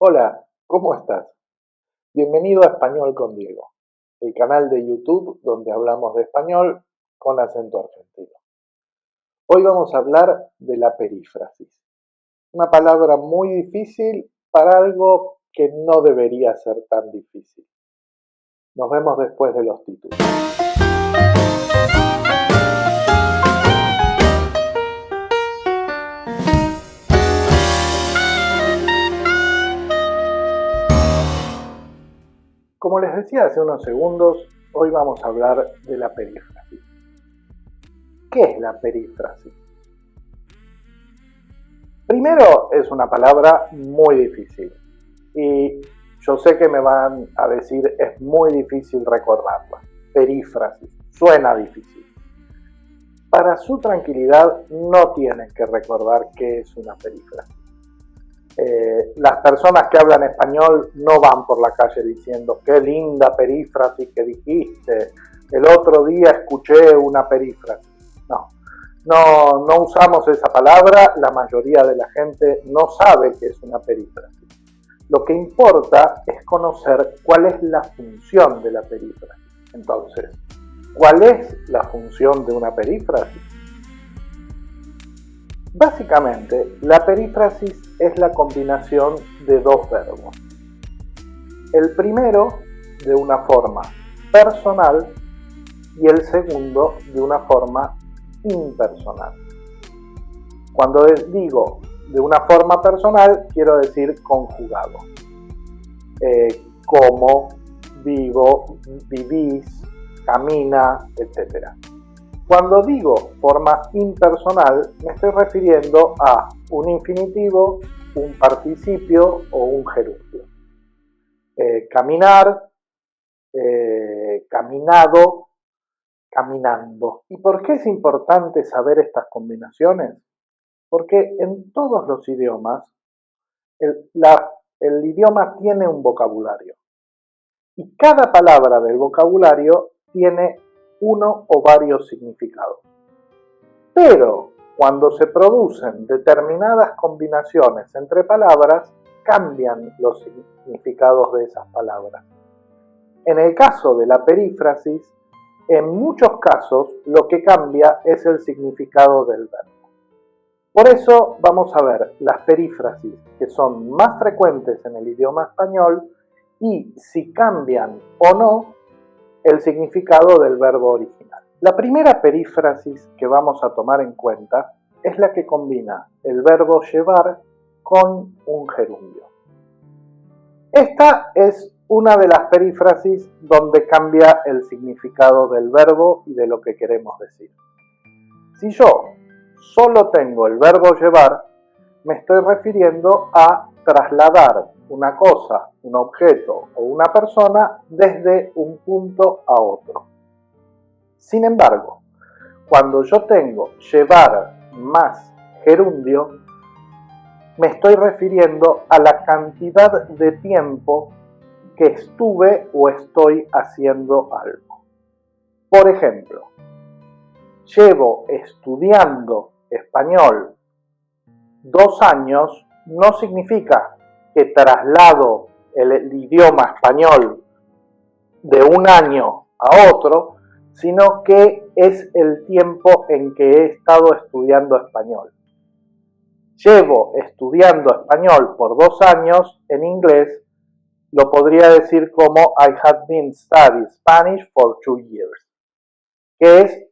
Hola, ¿cómo estás? Bienvenido a Español con Diego, el canal de YouTube donde hablamos de español con acento argentino. Hoy vamos a hablar de la perífrasis, una palabra muy difícil para algo que no debería ser tan difícil. Nos vemos después de los títulos. Como les decía hace unos segundos, hoy vamos a hablar de la perífrasis. ¿Qué es la perífrasis? Primero, es una palabra muy difícil y yo sé que me van a decir es muy difícil recordarla. Perífrasis, suena difícil. Para su tranquilidad no tienen que recordar qué es una perífrasis. Las personas que hablan español no van por la calle diciendo qué linda perífrasis que dijiste, el otro día escuché una perífrasis. No usamos esa palabra, la mayoría de la gente no sabe qué es una perífrasis. Lo que importa es conocer cuál es la función de la perífrasis. Entonces, ¿cuál es la función de una perífrasis? Básicamente, la perífrasis es la combinación de dos verbos. El primero de una forma personal y el segundo de una forma impersonal. Cuando digo de una forma personal, quiero decir conjugado. Como, vivo, vivís, camina, etc. Cuando digo forma impersonal, me estoy refiriendo a un infinitivo, un participio o un gerundio. Caminar, caminado, caminando. ¿Y por qué es importante saber estas combinaciones? Porque en todos los idiomas, el idioma tiene un vocabulario. Y cada palabra del vocabulario tiene uno o varios significados. Pero cuando se producen determinadas combinaciones entre palabras, cambian los significados de esas palabras. En el caso de la perífrasis, en muchos casos lo que cambia es el significado del verbo. Por eso vamos a ver las perífrasis que son más frecuentes en el idioma español y si cambian o no el significado del verbo original. La primera perífrasis que vamos a tomar en cuenta es la que combina el verbo llevar con un gerundio. Esta es una de las perífrasis donde cambia el significado del verbo y de lo que queremos decir. Si yo solo tengo el verbo llevar, me estoy refiriendo a trasladar una cosa, un objeto o una persona desde un punto a otro. Sin embargo, cuando yo tengo llevar más gerundio, me estoy refiriendo a la cantidad de tiempo que estuve o estoy haciendo algo. Por ejemplo, llevo estudiando español 2 años no significa que traslado el idioma español de un año a otro, sino que es el tiempo en que he estado estudiando español. Llevo estudiando español por 2 años, en inglés lo podría decir como I have been studying Spanish for 2 years, que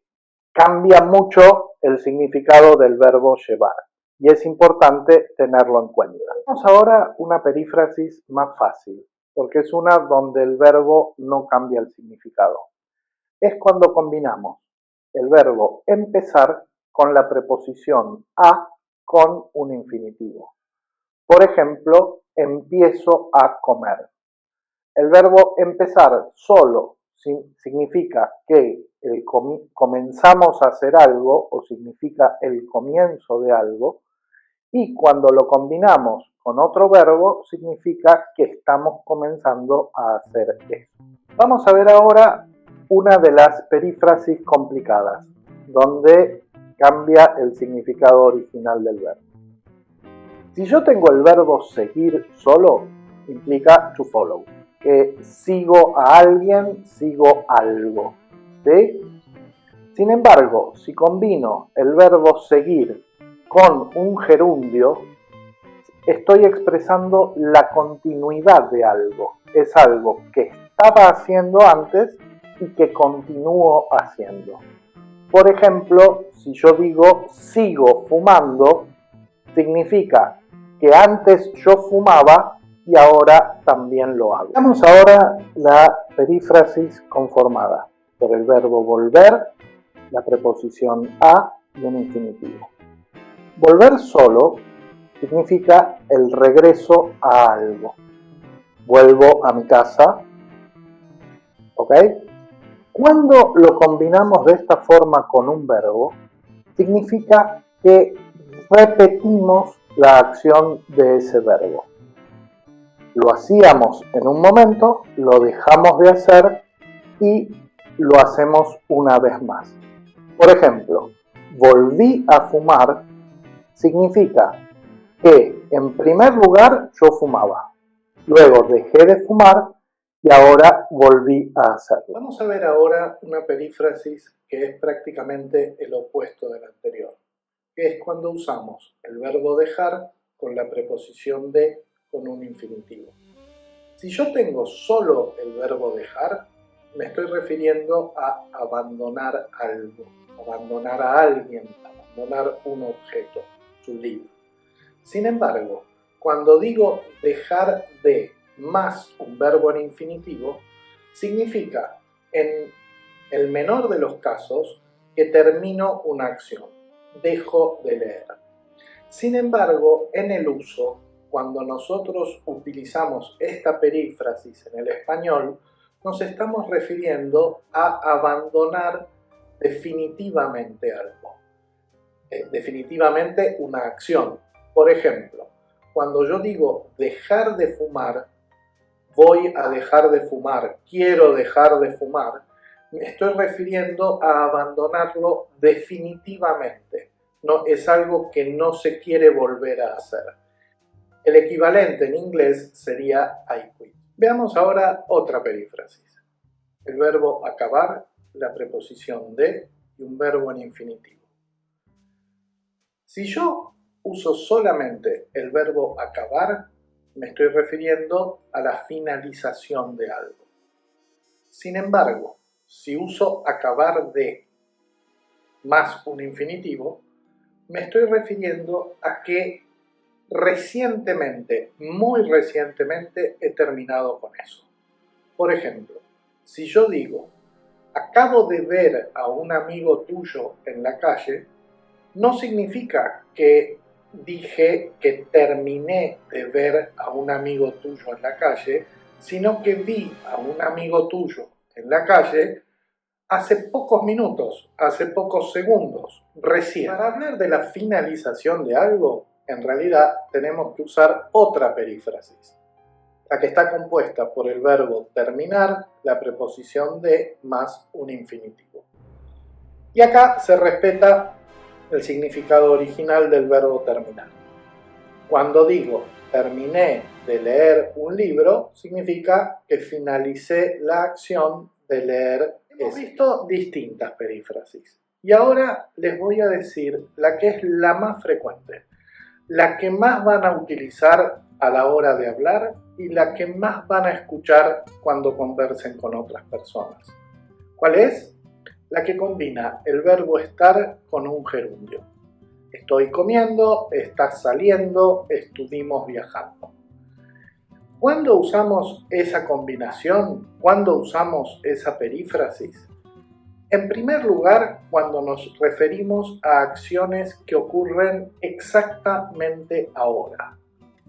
cambia mucho el significado del verbo llevar. Y es importante tenerlo en cuenta. Vamos ahora a una perífrasis más fácil, porque es una donde el verbo no cambia el significado. Es cuando combinamos el verbo empezar con la preposición a con un infinitivo. Por ejemplo, empiezo a comer. El verbo empezar solo significa que comenzamos a hacer algo o significa el comienzo de algo, y cuando lo combinamos con otro verbo significa que estamos comenzando a hacer eso. Vamos a ver ahora una de las perífrasis complicadas, donde cambia el significado original del verbo. Si yo tengo el verbo seguir solo, implica to follow, que sigo a alguien, sigo algo, ¿sí? Sin embargo, si combino el verbo seguir con un gerundio, estoy expresando la continuidad de algo. Es algo que estaba haciendo antes y que continúo haciendo. Por ejemplo, si yo digo sigo fumando, significa que antes yo fumaba y ahora también lo hago. Veamos ahora la perífrasis conformada por el verbo volver, la preposición a y un infinitivo. Volver solo significa el regreso a algo. Vuelvo a mi casa, ¿ok? Cuando lo combinamos de esta forma con un verbo, significa que repetimos la acción de ese verbo. Lo hacíamos en un momento, lo dejamos de hacer y lo hacemos una vez más. Por ejemplo, volví a fumar significa que en primer lugar yo fumaba, luego dejé de fumar y ahora volví a hacerlo. Vamos a ver ahora una perífrasis que es prácticamente el opuesto del anterior, que es cuando usamos el verbo dejar con la preposición de con un infinitivo. Si yo tengo solo el verbo dejar, me estoy refiriendo a abandonar algo, abandonar a alguien, abandonar un objeto, to leave. Sin embargo, cuando digo dejar de más un verbo en infinitivo, significa, en el menor de los casos, que termino una acción, dejo de leer. Sin embargo, en el uso, cuando nosotros utilizamos esta perífrasis en el español, nos estamos refiriendo a abandonar definitivamente algo, definitivamente una acción. Por ejemplo, cuando yo digo dejar de fumar, voy a dejar de fumar, quiero dejar de fumar, me estoy refiriendo a abandonarlo definitivamente. No, es algo que no se quiere volver a hacer. El equivalente en inglés sería I quit. Veamos ahora otra perífrasis. El verbo acabar, la preposición de y un verbo en infinitivo. Si yo uso solamente el verbo acabar, me estoy refiriendo a la finalización de algo. Sin embargo, si uso acabar de más un infinitivo, me estoy refiriendo a que recientemente, muy recientemente, he terminado con eso. Por ejemplo, si yo digo, acabo de ver a un amigo tuyo en la calle, no significa que dije que terminé de ver a un amigo tuyo en la calle, sino que vi a un amigo tuyo en la calle hace pocos minutos, hace pocos segundos, recién. Para hablar de la finalización de algo, en realidad tenemos que usar otra perífrasis, la que está compuesta por el verbo terminar, la preposición de más un infinitivo. Y acá se respeta el significado original del verbo terminar. Cuando digo terminé de leer un libro, significa que finalicé la acción de leer. Hemos visto distintas perífrasis y ahora les voy a decir la que es la más frecuente, la que más van a utilizar a la hora de hablar y la que más van a escuchar cuando conversen con otras personas. ¿Cuál es? La que combina el verbo estar con un gerundio. Estoy comiendo, estás saliendo, estuvimos viajando. ¿Cuándo usamos esa combinación? ¿Cuándo usamos esa perífrasis? En primer lugar, cuando nos referimos a acciones que ocurren exactamente ahora.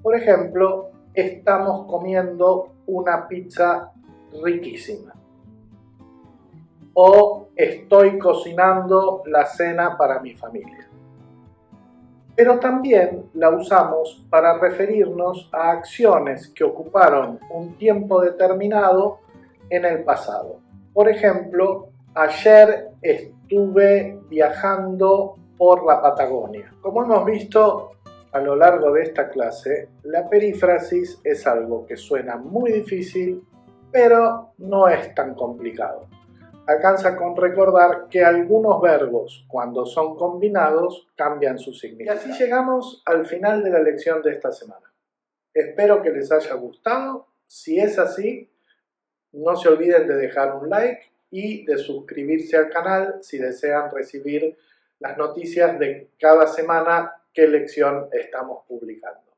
Por ejemplo, estamos comiendo una pizza riquísima. O estoy cocinando la cena para mi familia. Pero también la usamos para referirnos a acciones que ocuparon un tiempo determinado en el pasado. Por ejemplo, ayer estuve viajando por la Patagonia. Como hemos visto, A lo largo de esta clase, la perífrasis es algo que suena muy difícil, pero no es tan complicado. Alcanza con recordar que algunos verbos, cuando son combinados, cambian su significado. Y así llegamos al final de la lección de esta semana. Espero que les haya gustado. Si es así, no se olviden de dejar un like y de suscribirse al canal si desean recibir las noticias de cada semana qué lección estamos publicando.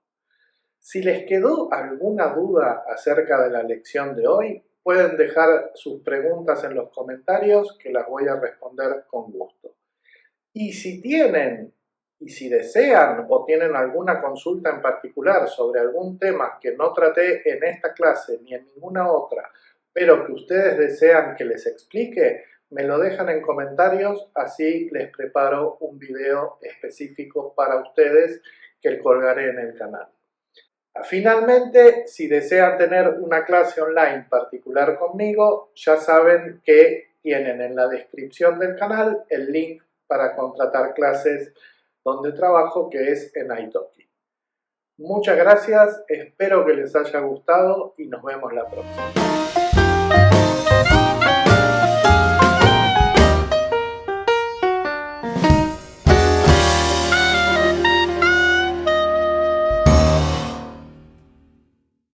Si les quedó alguna duda acerca de la lección de hoy, pueden dejar sus preguntas en los comentarios que las voy a responder con gusto. Y si desean o tienen alguna consulta en particular sobre algún tema que no traté en esta clase ni en ninguna otra, pero que ustedes desean que les explique, me lo dejan en comentarios, así les preparo un video específico para ustedes que colgaré en el canal. Finalmente, si desean tener una clase online particular conmigo, ya saben que tienen en la descripción del canal el link para contratar clases donde trabajo, que es en Italki. Muchas gracias, espero que les haya gustado y nos vemos la próxima.